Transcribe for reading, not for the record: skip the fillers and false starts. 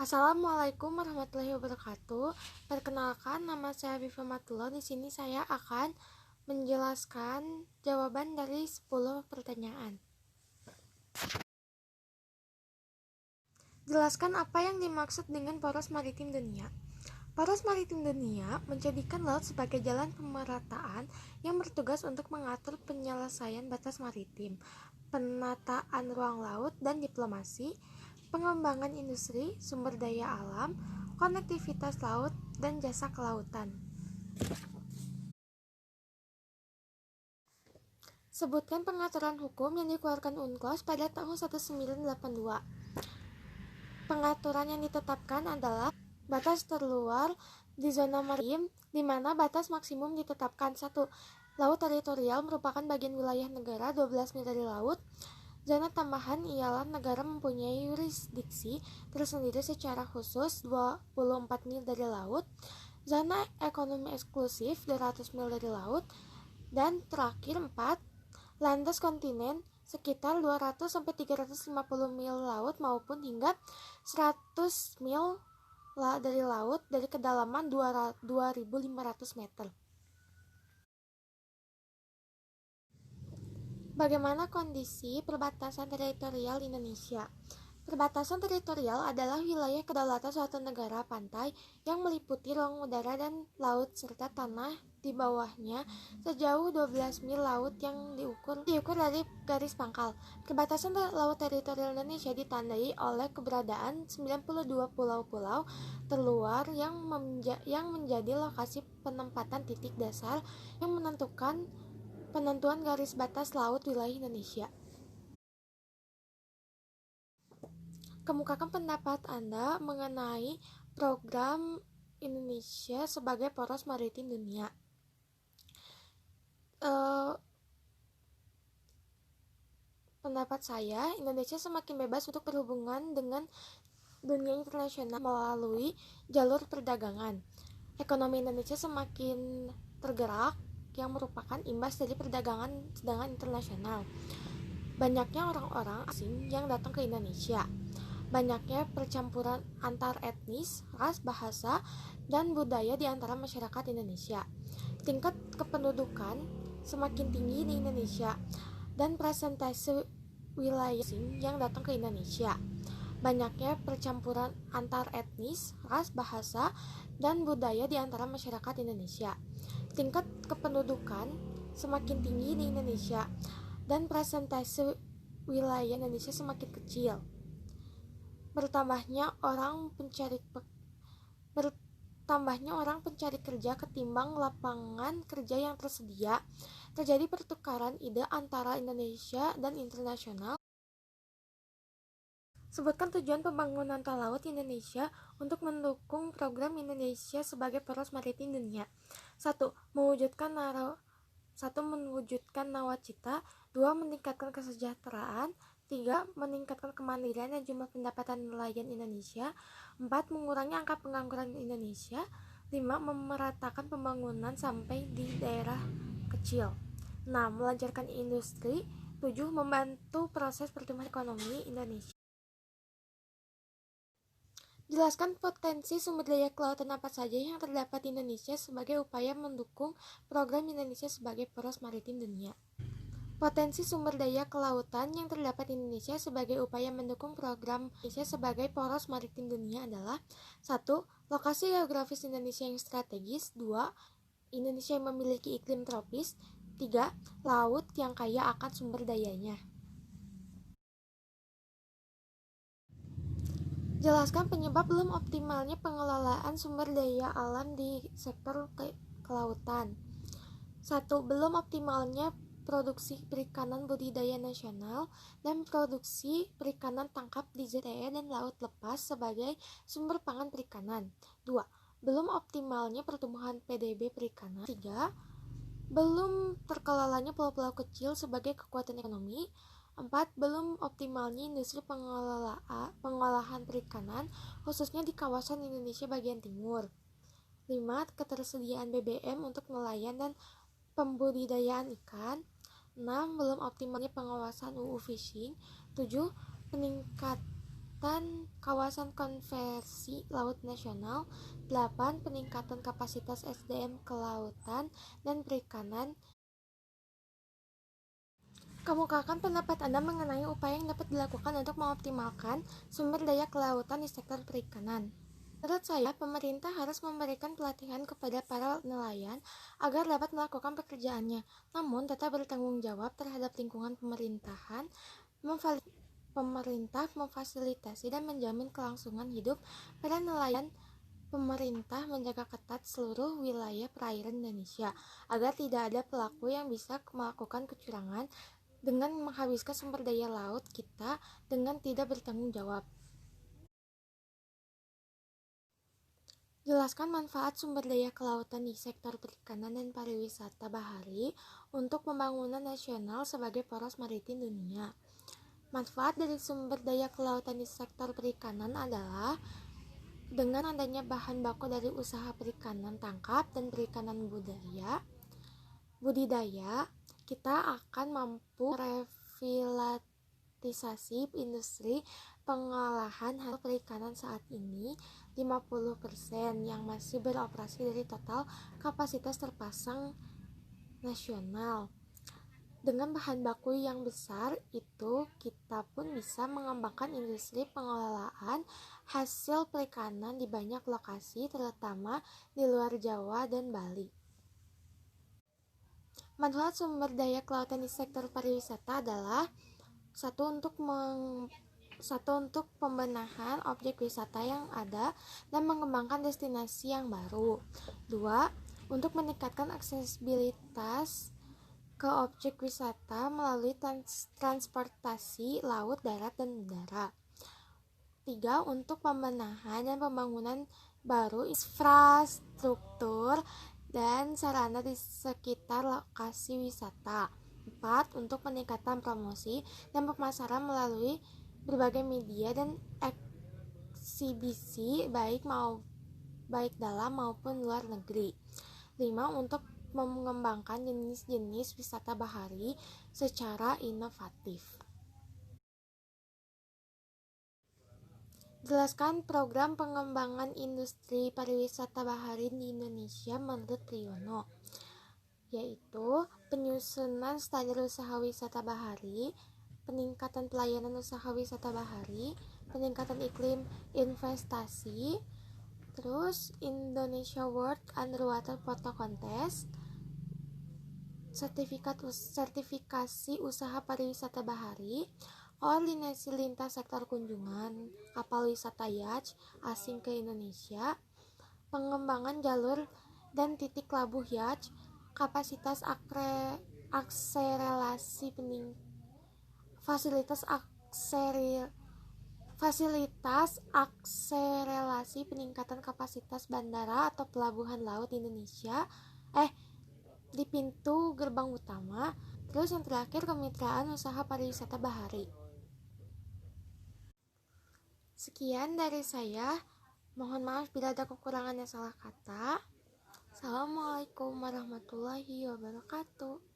Assalamualaikum warahmatullahi wabarakatuh. Perkenalkan, nama saya Viva Matullah. Di sini saya akan menjelaskan jawaban dari 10 pertanyaan. Jelaskan apa yang dimaksud dengan poros maritim dunia. Poros maritim dunia menjadikan laut sebagai jalan pemerataan yang bertugas untuk mengatur penyelesaian batas maritim, penataan ruang laut dan diplomasi, pengembangan industri, sumber daya alam, konektivitas laut, dan jasa kelautan. Sebutkan pengaturan hukum yang dikeluarkan UNCLOS pada tahun 1982. Pengaturan yang ditetapkan adalah batas terluar di zona maritim, di mana batas maksimum ditetapkan 1. Laut teritorial merupakan bagian wilayah negara 12 mil dari laut. Zona tambahan ialah negara mempunyai yurisdiksi tersendiri secara khusus 24 mil dari laut. Zona ekonomi eksklusif 200 mil dari laut. Dan terakhir 4. Landas kontinen sekitar 200-350 mil laut maupun hingga 100 mil dari laut dari kedalaman 2.500 meter. Bagaimana kondisi perbatasan teritorial Indonesia? Perbatasan teritorial adalah wilayah kedaulatan suatu negara pantai yang meliputi ruang udara dan laut serta tanah di bawahnya sejauh 12 mil laut yang diukur dari garis pangkal. Perbatasan laut teritorial Indonesia ditandai oleh keberadaan 92 pulau-pulau terluar yang menjadi lokasi penempatan titik dasar yang menentukan penentuan garis batas laut wilayah Indonesia. Kemukakan pendapat Anda mengenai program Indonesia sebagai poros maritim dunia. Pendapat saya, Indonesia semakin bebas untuk berhubungan dengan dunia internasional melalui jalur perdagangan. Ekonomi Indonesia semakin tergerak yang merupakan imbas dari perdagangan internasional. Banyaknya orang-orang asing yang datang ke Indonesia. Banyaknya percampuran antar etnis, ras, bahasa, dan budaya di antara masyarakat Indonesia. Tingkat kependudukan semakin tinggi di Indonesia dan presentase wilayah asing yang datang ke Indonesia. Banyaknya percampuran antar etnis, ras, bahasa, dan budaya di antara masyarakat Indonesia. Tingkat kependudukan semakin tinggi di Indonesia dan presentase wilayah Indonesia semakin kecil. Bertambahnya orang pencari kerja ketimbang lapangan kerja yang tersedia. Terjadi pertukaran ide antara Indonesia dan internasional. Sebutkan tujuan pembangunan tol laut Indonesia untuk mendukung program Indonesia sebagai poros maritim dunia. 1. Mewujudkan nawacita. 2. Meningkatkan kesejahteraan. 3. Meningkatkan kemandirian dan jumlah pendapatan nelayan Indonesia. 4. Mengurangi angka pengangguran Indonesia. 5. Memeratakan pembangunan sampai di daerah kecil. 6. Melancarkan industri. 7. Membantu proses pertumbuhan ekonomi Indonesia. Jelaskan potensi sumber daya kelautan apa saja yang terdapat di Indonesia sebagai upaya mendukung program Indonesia sebagai poros maritim dunia. Potensi sumber daya kelautan yang terdapat di Indonesia sebagai upaya mendukung program Indonesia sebagai poros maritim dunia adalah 1. Lokasi geografis Indonesia yang strategis. 2. Indonesia yang memiliki iklim tropis. 3. Laut yang kaya akan sumber dayanya. Jelaskan penyebab belum optimalnya pengelolaan sumber daya alam di sektor kelautan. 1. Belum optimalnya produksi perikanan budidaya nasional dan produksi perikanan tangkap di ZTE dan laut lepas sebagai sumber pangan perikanan. 2. Belum optimalnya pertumbuhan PDB perikanan. 3. Belum terkelolanya pulau-pulau kecil sebagai kekuatan ekonomi. 4. Belum optimalnya industri pengolahan perikanan khususnya di kawasan Indonesia bagian timur. 5. Ketersediaan BBM untuk nelayan dan pembudidayaan ikan. 6. Belum optimalnya pengawasan UU Fishing. 7. Peningkatan peningkatan kawasan konversi laut nasional. 8. Peningkatan kapasitas SDM kelautan dan perikanan. Kemukakan pendapat Anda mengenai upaya yang dapat dilakukan untuk mengoptimalkan sumber daya kelautan di sektor perikanan. Menurut saya, pemerintah harus memberikan pelatihan kepada para nelayan agar dapat melakukan pekerjaannya, namun tetap bertanggung jawab terhadap lingkungan pemerintahan. Pemerintah memfasilitasi dan menjamin kelangsungan hidup para nelayan. Pemerintah menjaga ketat seluruh wilayah perairan Indonesia agar tidak ada pelaku yang bisa melakukan kecurangan dengan menghabiskan sumber daya laut kita dengan tidak bertanggung jawab. Jelaskan manfaat sumber daya kelautan di sektor perikanan dan pariwisata bahari untuk pembangunan nasional sebagai poros maritim dunia. Manfaat dari sumber daya kelautan di sektor perikanan adalah dengan adanya bahan baku dari usaha perikanan tangkap dan perikanan budidaya, kita akan mampu revitalisasi industri pengolahan hasil perikanan saat ini 50% yang masih beroperasi dari total kapasitas terpasang nasional. Dengan bahan baku yang besar itu, kita pun bisa mengembangkan industri pengelolaan hasil perikanan di banyak lokasi, terutama di luar Jawa dan Bali. Manfaat sumber daya kelautan di sektor pariwisata adalah satu untuk pembenahan objek wisata yang ada dan mengembangkan destinasi yang baru. 2. Untuk meningkatkan aksesibilitas ke objek wisata melalui transportasi laut, darat, dan udara. 3. Untuk pembenahan dan pembangunan baru infrastruktur dan sarana di sekitar lokasi wisata. 4. Untuk peningkatan promosi dan pemasaran melalui berbagai media dan eksibisi baik dalam maupun luar negeri. 5. Untuk mengembangkan jenis-jenis wisata bahari secara inovatif. Jelaskan program pengembangan industri pariwisata bahari di Indonesia menurut Priyono, yaitu penyusunan standar usaha wisata bahari, peningkatan pelayanan usaha wisata bahari, peningkatan iklim investasi, terus Indonesia World Underwater Photo Contest, sertifikasi usaha pariwisata bahari, koordinasi lintas sektor kunjungan kapal wisata yacht asing ke Indonesia, pengembangan jalur dan titik labuh yacht, kapasitas fasilitas akselerasi peningkatan kapasitas bandara atau pelabuhan laut di Indonesia di pintu gerbang utama. Terus yang terakhir, kemitraan usaha pariwisata bahari. Sekian dari saya. Mohon maaf bila ada kekurangan dan salah kata. Assalamualaikum warahmatullahi wabarakatuh.